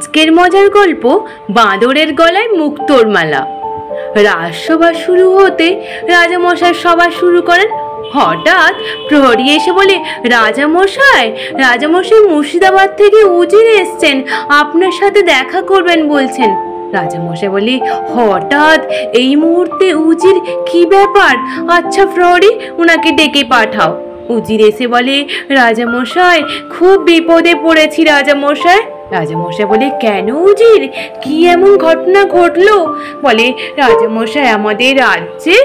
আজকের মজার গল্প বাঁদরের গলায় মুক্তোর মালা। রাজসভা শুরু হতে রাজামশাই সভা শুরু করেন। হঠাৎ প্রহরী এসে বলে, রাজামশাই মুর্শিদাবাদ থেকে উজির এসছেন, আপনার সাথে দেখা করবেন বলছেন। রাজামশাই বলে, হঠাৎ এই মুহূর্তে উজির, কি ব্যাপার? আচ্ছা প্রহরী, উনাকে ডেকে পাঠাও। উজির এসে বলে, রাজামশাই খুব বিপদে পড়েছি রাজামশাই। রাজামশাই বলে, কেন উজির, কি এমন ঘটনা ঘটলো? বলে, রাজামশাই আমাদের রাজ্যে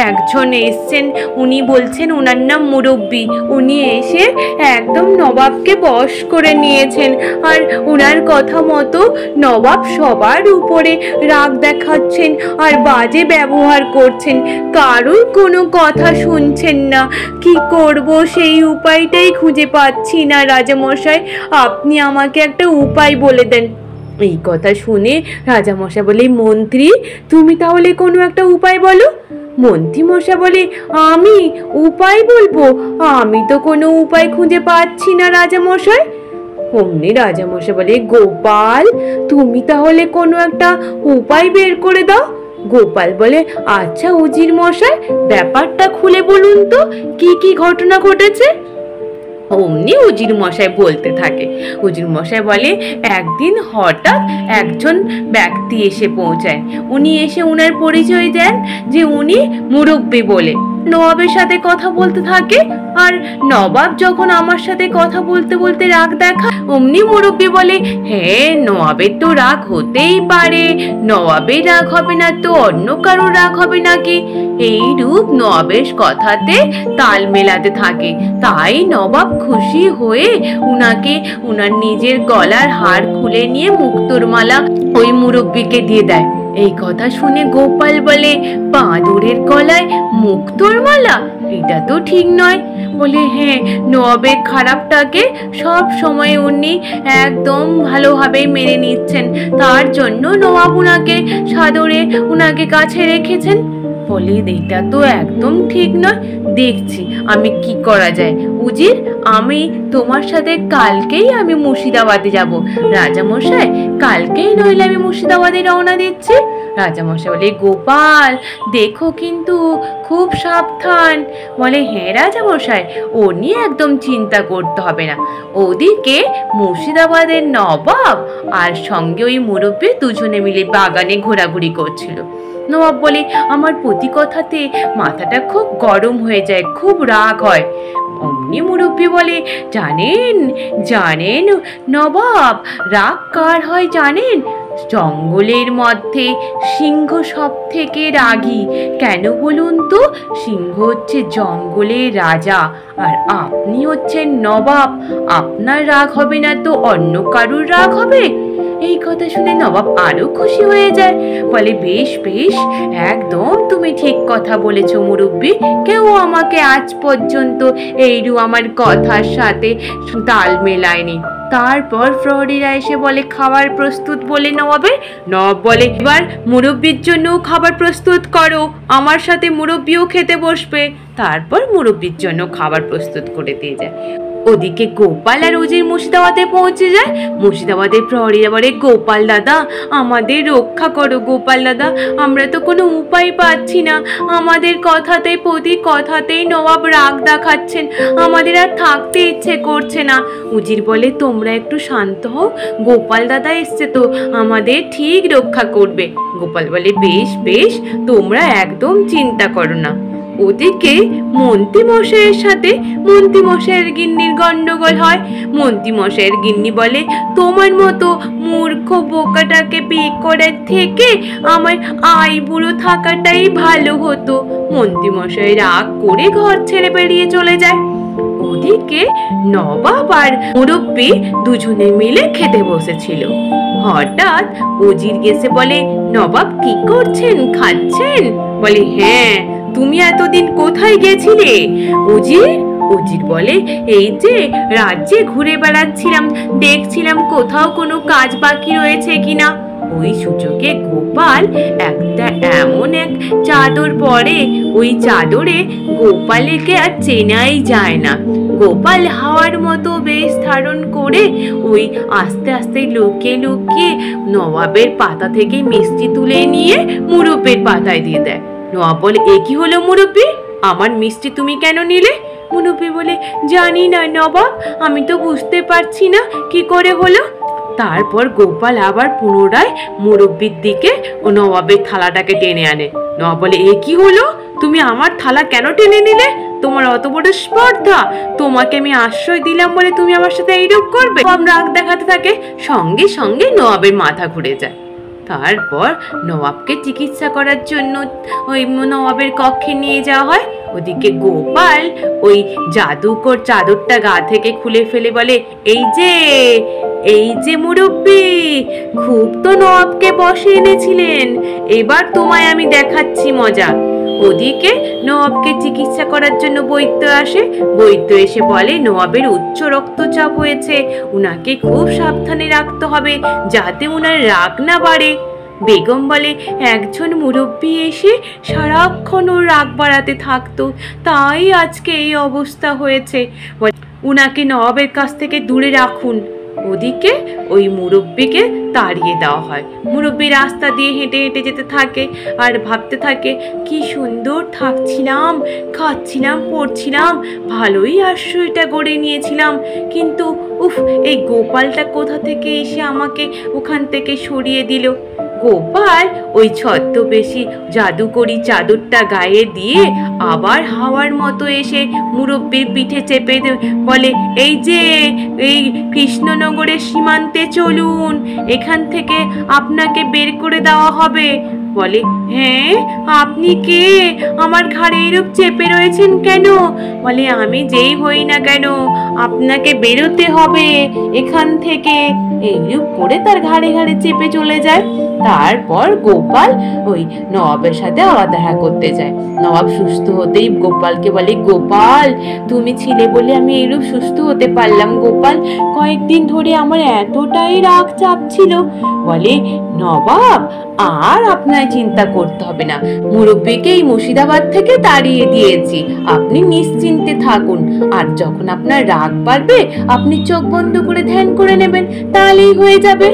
একজন এসছেন, উনি বলছেন ওনার নাম মুরব্বি। উনি এসে একদম নবাবকে বশ করে নিয়েছেন, আর ওনার কথা মতো নবাব সবার উপরে রাগ দেখাচ্ছেন আর বাজে ব্যবহার করছেন, কারোর কোনো কথা শুনছেন না। কি করব সেই উপায়টাই খুঁজে পাচ্ছি না রাজামশাই, আপনি আমাকে একটা উপায় বলে দেন। এই কথা শুনে রাজামশাই বলে, মন্ত্রী তুমি তাহলে কোনো একটা উপায় বলো। মন্ত্রী মশাই বলে, আমি উপায় বলবো? আমি তো কোনো উপায় খুঁজে পাচ্ছি না রাজামশাই। অমনি রাজামশাই বলে, গোপাল তুমি তাহলে কোনো একটা উপায় বের করে দাও। গোপাল বলে, আচ্ছা উজির মশাই, ব্যাপারটা খুলে বলুন তো, কি কি ঘটনা ঘটেছে। অমনি উজির মশাই বলতে থাকে। উজির মশাই বলে, একদিন হঠাৎ একজন ব্যক্তি এসে পৌঁছায়। উনি এসে উনার পরিচয় দেন যে উনি মুরব্বি বলে। নবাবের সাথে কথা বলতে থাকে, আর নবাব যখন আমার সাথে কথা বলতে বলতে রাগ দেখা, অমনি মুরব্বি বলে, হ্যাঁ নবাবের তো রাগ হতেই পারে, নবাবের রাগ হবে না তো অন্য কারো রাগ হবে নাকি? এই রূপ নবাবের কথাতে তাল মেলাতে থাকে। তাই নবাব খুশি হয়ে উনাকে উনার নিজের গলার হার খুলে নিয়ে মুক্তোর মালা ওই মুরব্বিকে দিয়ে দেয়। এই কথা শুনে গোপাল বলে, বাঁদরের গলায় মুক্তোর মালা, এটা তো ঠিক নয়। বলে, হ্যাঁ নবাবের খারাপটাকে সব সময় উনি একদম ভালোভাবে মেনে নিচ্ছেন, তার জন্য নবাব উনাকে সাদরে উনাকে কাছে রেখেছেন। বলে, এটা তো একদম ঠিক নয়, দেখছি আমি কি করা যায়। উজির, আমি তোমার সাথে কালকেই আমি মুর্শিদাবাদে যাব। রাজামশাই কালকেই নইলে আমি মুর্শিদাবাদে রওনা দিচ্ছি। রাজামশাই বলে, গোপাল দেখো কিন্তু খুব সাবধান। বলে, হ্যাঁ রাজামশাই, ও নিয়ে একদম চিন্তা করতে হবে না। ওদিকে মুর্শিদাবাদের নবাব আর সঙ্গে ওই মুরব্বি দুজনে মিলে বাগানে ঘোরাঘুরি করছিল। নবাব বলে, আমার প্রতি কথাতে মাথাটা খুব গরম হয়ে যায়, খুব রাগ হয়। অমনি মুরব্বি বলে, জানেন নবাব, রাগ কার হয় জানেন? জঙ্গলের মধ্যে সিংহ সব থেকে রাগী। কেন বলুন তো? সিংহ হচ্ছে জঙ্গলের রাজা, আর আপনি হচ্ছেন নবাব, আপনার রাগ হবে না তো অন্য কারুর রাগ হবে। এই কথা শুনে নবাব আরো খুশি হয়ে যায়। বলে, বেশ বেশ, একদম তুমি ঠিক কথা বলেছো মুরব্বি, কেউ আমাকে আজ পর্যন্ত এইরু আমার কথার সাথে তাল মেলায়নি। তারপর প্রহরীরা এসে বলে, খাবার প্রস্তুত বলে নবাবের। নবাব বলে, এবার মুরব্বির জন্য খাবার প্রস্তুত করো, আমার সাথে মুরব্বিও খেতে বসবে। তারপর মুরব্বির জন্য খাবার প্রস্তুত করে দিয়ে যায়। ওদিকে গোপাল আর উজির মুর্শিদাবাদে পৌঁছে যায়। মুর্শিদাবাদের প্রহরীরা বলে, গোপাল দাদা আমাদের রক্ষা করো, গোপাল দাদা আমরা তো কোনো উপায় পাচ্ছি না, আমাদের কথাতেই প্রতি কথাতেই নবাব রাগ দেখাচ্ছেন, আমাদের আর থাকতে ইচ্ছে করছে না। উজির বলে, তোমরা একটু শান্ত হও, গোপাল দাদা এসছে তো আমাদের ঠিক রক্ষা করবে। গোপাল বলে, বেশ বেশ, তোমরা একদম চিন্তা করো না। ওদিকে মন্ত্রী মশাইয়ের সাথে মন্ত্রী মশাইয়ের গিন্নির গন্ডগোল হয়। মন্ত্রী মশাইয়ের গিন্নি বলে, তোমার মতো মূর্খ বোকাটাকে বিয়ে করার থেকে আমার আইবুড়ো থাকাটাই ভালো হতো। মন্ত্রী মশাই রাগ করে ঘর ছেড়ে বেরিয়ে চলে যায়। ওদিকে নবাব আর মুরব্বি দুজনে মিলে খেতে বসেছিল। হঠাৎ উজির গেছে বলে, নবাব কি করছেন, খাচ্ছেন? বলে, হ্যাঁ তুমি এতদিন কোথায় গেছিলে উজির? উজির বলে, এই যে রাজ্যে ঘুরে বেড়াচ্ছিলাম, দেখছিলাম কোথাও কোনো কাজ বাকি রয়েছে কিনা। ওই সুযোগে গোপাল একটা এমন এক চাদর পরে, ওই চাদরে গোপালকে আর চেনাই যায় না। গোপাল হাওয়ার মতো বেশ ধারণ করে ওই আস্তে আস্তে লুকিয়ে লুকিয়ে নবাবের পাতা থেকে মিষ্টি তুলে নিয়ে মুরব্বির পাতায় দিয়ে দেয়। নবাব বলে, এ কি হলো মুরব্বি, আমার মিষ্টি তুমি কেন নিলে? মুরব্বি বলে, জানি না নবাব, আমি তো বুঝতে পারছি না কি করে হলো। তারপর গোপাল আবার পুনরায় মুরব্বির দিকে ও নবাবের থালাটাকে টেনে আনে। নবাব বলে, এ কি হলো, তুমি আমার থালা কেন টেনে নিলে? তোমার অত বড় স্পর্ধা! তোমাকে আমি আশ্রয় দিলাম বলে তুমি আমার সাথে এইরূপ করবে? রাগ দেখাতে থাকে। সঙ্গে সঙ্গে নবাবের মাথা ঘুরে যায়। তারপর নবাবকে চিকিৎসা করার জন্য ওই নবাবের কক্ষে নিয়ে যাওয়া হয়। ওদিকে গোপাল ওই জাদুকর চাদরটা গা থেকে খুলে ফেলে বলে, এই যে মুরব্বি, খুব তো নবাবকে বসে এনেছিলেন, এবার তোমায় আমি দেখাচ্ছি মজা। ওদিকে নবাবকে চিকিৎসা করার জন্য বৈদ্য আসে। বৈদ্য এসে বলে, নবাবের উচ্চ রক্তচাপ হয়েছে, উনাকে খুব সাবধানে রাখতে হবে যাতে উনার রাগ না বাড়ে। বেগম বলে, একজন মুরব্বি এসে সারাক্ষণ ওর রাগ বাড়াতে থাকতো, তাই আজকে এই অবস্থা হয়েছে, উনাকে নবাবের কাছ থেকে দূরে রাখুন। ওদিকে ওই মুরব্বিকে তাড়িয়ে দেওয়া হয়। মুরব্বি রাস্তা দিয়ে হেঁটে হেঁটে যেতে থাকে আর ভাবতে থাকে, কি সুন্দর থাকছিলাম, খাচ্ছিলাম, পড়ছিলাম, ভালোই আশ্রয়টা গড়ে নিয়েছিলাম, কিন্তু উফ, এই গোপালটা কোথা থেকে এসে আমাকে ওখান থেকে সরিয়ে দিল। গোপাল ওই ছদ্মবেশী জাদুকরি চাদরটা গায়ে দিয়ে আবার হাওয়ার মতো এসে মুরব্বির পিঠে চেপে বলে, এই কৃষ্ণনগরের সীমান্তে চলুন, এখান থেকে আপনাকে বের করে দেওয়া হবে। বলে, হ্যাঁ, আপনি কে? আমার ঘাড়ে এরূপ চেপে রয়েছেন কেন? বলে, আমি যেই হই না কেন, আপনাকে বেরোতে হবে এখান থেকে। এইরূপ করে তার ঘাড়ে ঘাড়ে চেপে চলে যায়। তারপর গোপাল ওই নবাবের সাথে আবার দেখা করতে যায়। নবাব সুস্থ হতেই গোপালকে বলে, গোপাল, তুমি ছিলে বলে আমি এইরূপ সুস্থ হতে পারলাম। গোপাল, কয়েকদিন ধরে আমার এতটাই রাগ চাপ ছিল। বলে, নবাব, আর আপনার চিন্তা করতে হবে না, মুরব্বিকে এই মুর্শিদাবাদ থেকে তাড়িয়ে দিয়েছি, আপনি নিশ্চিন্তে থাকুন। আর যখন আপনার রাগ বাড়বে আপনি চোখ বন্ধ করে ধ্যান করে নেবেন, তাহলেই হয়ে যাবে।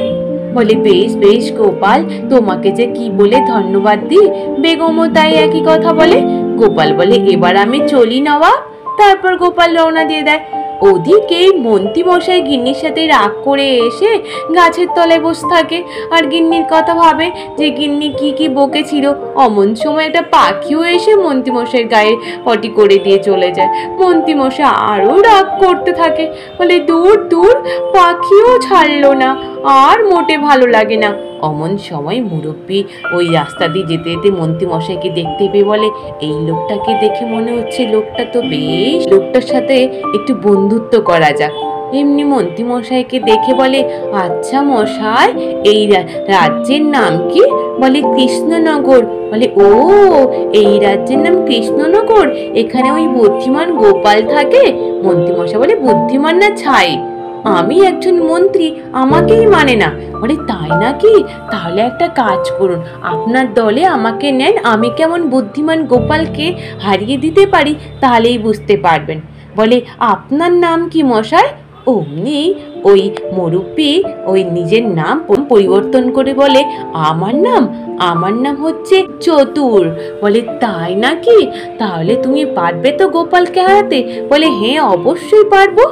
বলে, বেশ বেশ গোপাল, তোমাকে যে কি বলে ধন্যবাদ দিই। বেগমও তাই একই কথা বলে। গোপাল বলে, এবার আমি চলি নবাব। তারপর গোপাল রওনা দিয়ে দেয়। ওদিকে মন্ত্রী মশাই গিন্নির সাথে রাগ করে এসে গাছের তলায় বসে থাকে আর গিন্নির কথা ভাবে যে গিন্নি কি কি বকেছিল। অমন সময় একটা পাখিও এসে মন্ত্রী মশাইয়ের গায়ে পটি করে দিয়ে চলে যায়। মন্ত্রী মশাই আরো রাগ করতে থাকে, বলে, দূর দূর, পাখিও ছাড়লো না, আর মোটে ভালো লাগে না। অমন সময় মুরব্বি ওই রাস্তা দিয়ে যেতে যেতে মন্ত্রী মশাইকে দেখতে পেয়ে বলে, এই লোকটাকে দেখে মনে হচ্ছে লোকটা তো বেশ, লোকটার সাথে একটু বন্ধুত্ব করা যাক। এমনি মন্ত্রী মশাইকে দেখে বলে, আচ্ছা মশাই, এই রাজ্যের নাম কি? বলে, কৃষ্ণনগর। বলে, ও, এই রাজ্যের নাম কৃষ্ণনগর, এখানে ওই বুদ্ধিমান গোপাল থাকে? মন্ত্রী মশাই বলে, বুদ্ধিমান না ছাই, আমি একজন মন্ত্রী, আমাকেই মানে না। বলে, তাই নাকি? তাহলে একটা কাজ করুন, আপনার দলে আমাকে নেন, আমি কেমন বুদ্ধিমান গোপালকে হারিয়ে দিতে পারি তাহলেই বুঝতে পারবেন। বলে, আপনার নাম কি মশাই? অমনি ওই মুরব্বি ওই নিজের নাম পরিবর্তন করে বলে, আমার নাম হচ্ছে চতুর। বলে, তাই নাকি? তাহলে তুমি পারবে তো গোপালকে হারাতে? বলে, হ্যাঁ, অবশ্যই পারবো।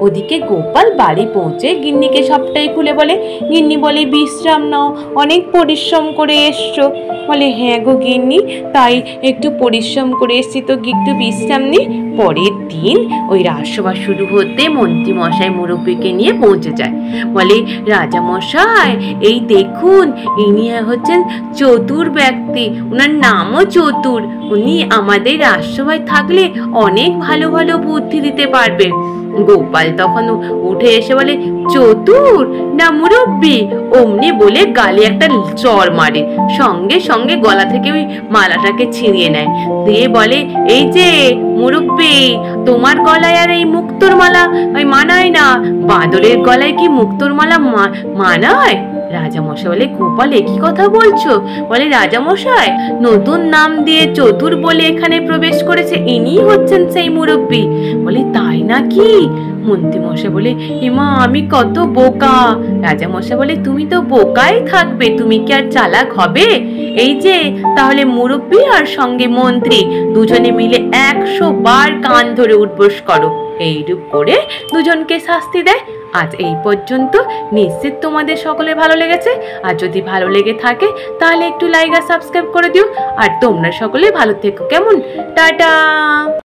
ওদিকে গোপাল বাড়ি পৌঁছে গিন্নিকে সবটাই খুলে বলে। গিন্নি বলে, বিশ্রাম নাও, অনেক পরিশ্রম করে এসছো। বলে, হ্যাঁ গো গিন্নি, তাই একটু পরিশ্রম করে এসছি, তো একটু বিশ্রাম নি। পরের দিন ওই রাজসভা শুরু হতে মন্ত্রী মশাই মুরব্বিকে নিয়ে পৌঁছে যায়। বলে, রাজা মশাই, এই দেখুন, ইনি হচ্ছেন চতুর ব্যক্তি, ওনার নামও চতুর, উনি আমাদের রাজসভায় থাকলে অনেক ভালো ভালো বুদ্ধি দিতে পারবে। গোপাল তখন উঠে এসে বলে, চতুর না মুরব্বি? অমনি বলে গালে একটা চড় মারে, সঙ্গে সঙ্গে গলা থেকে ওই মালাটাকে ছিঁড়িয়ে নেয়, দিয়ে বলে, এই যে মুরব্বি, তোমার গলায় আর এই মুক্তোর মালা মানায় না, বাঁদরের গলায় কি মুক্তোর মালা মানায়? রাজামশাই বলে, গোপাল একই কথা বলছো? বলে, রাজামশাই নতুন নাম দিয়ে চতুর বলে এখানে প্রবেশ করেছে, ইনিই হচ্ছেন সেই মুরব্বী। বলে, তাই নাকি? মন্ত্রীমশাই বলে, হিমা আমি কত বোকা। রাজামশাই বলে, তুমি তো বোকাই থাকবে, তুমি কি আর চালাক হবে? এই যে তাহলে মুরব্বী আর সঙ্গে মন্ত্রী দুজনে মিলে 100 বার কান ধরে উঠবোস করো। এইরূপ করে দুজনকে শাস্তি দেয়। আজ এই পর্যন্ত। নিশ্চিত তোমাদের সকলে ভালো লেগেছে। আর যদি ভালো লেগে থাকে তাহলে একটু লাইক আর সাবস্ক্রাইব করে দিও। আর তোমরা সকলে ভালো থেকো, কেমন? টাটা।